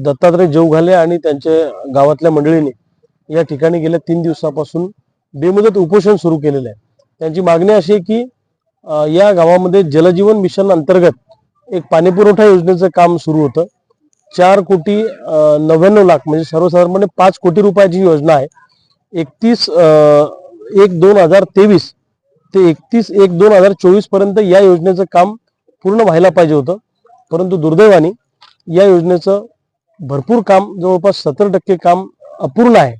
दत्तात्रय जेवघाले आणि त्यांच्या गावातल्या मंडळींनी या ठिकाणी गेल्या 3 दिवसापासून बेमुदत उपोषण सुरू केलेलं आहे। त्यांची मागणी अशी आहे की या गावामध्ये जलजीवन मिशन अंतर्गत एक पाणी पुरवठा योजनेचं काम सुरू होतं। 4,99,00,000 म्हणजे सर्वसाधारणपणे 5 कोटी रुपयाची योजना आहे। 31/1/2023 ते 31/1/2024 पर्यंत या योजनेचं काम पूर्ण व्हायला पाहिजे होतं, परंतु दुर्दैवाने या योजनेचं भरपूर काम जवळपास 70% काम अपूर्ण आहे।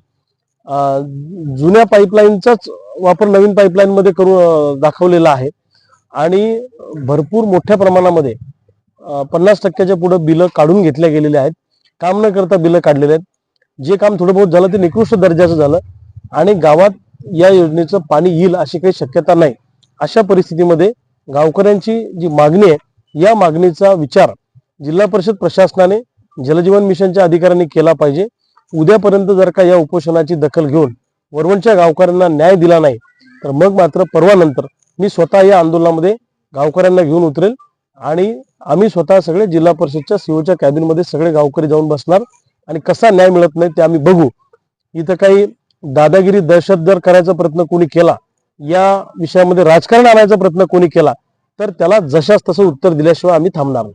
जुन्या पाईपलाईनचाच वापर नवीन पाईपलाईन मध्ये करून दाखवलेला आहे आणि भरपूर मोठ्या प्रमाणामध्ये 50%च्या पुढे बिलं काढून घेतल्या गेलेले आहेत। काम न करता बिलं काढलेले आहेत। जे काम थोडं बहुत झालं ते निकृष्ट दर्जाचं झालं आणि गावात या योजनेचं पाणी येईल अशी काही शक्यता नाही। अशा परिस्थितीमध्ये गावकऱ्यांची जी मागणी आहे या मागणीचा विचार जिल्हा परिषद प्रशासनाने जलजीवन मिशनच्या अधिकाऱ्यांनी केला पाहिजे। उद्यापर्यंत जर का या उपोषणाची दखल घेऊन वरवणच्या गावकऱ्यांना न्याय दिला नाही तर मग मात्र परवानंतर मी स्वतः या आंदोलनामध्ये गावकऱ्यांना घेऊन उतरेल आणि आम्ही स्वतः सगळे जिल्हा परिषदच्या सीओच्या कॅबिनमध्ये सगळे गावकरी जाऊन बसणार आणि कसा न्याय मिळत नाही ते आम्ही बघू। इथं काही दादागिरी दहशतगर्द करायचा प्रयत्न कोणी केला, या विषयामध्ये राजकारण आणायचा प्रयत्न कोणी केला तर त्याला जशास तसं उत्तर दिल्याशिवाय आम्ही थांबणार नाही।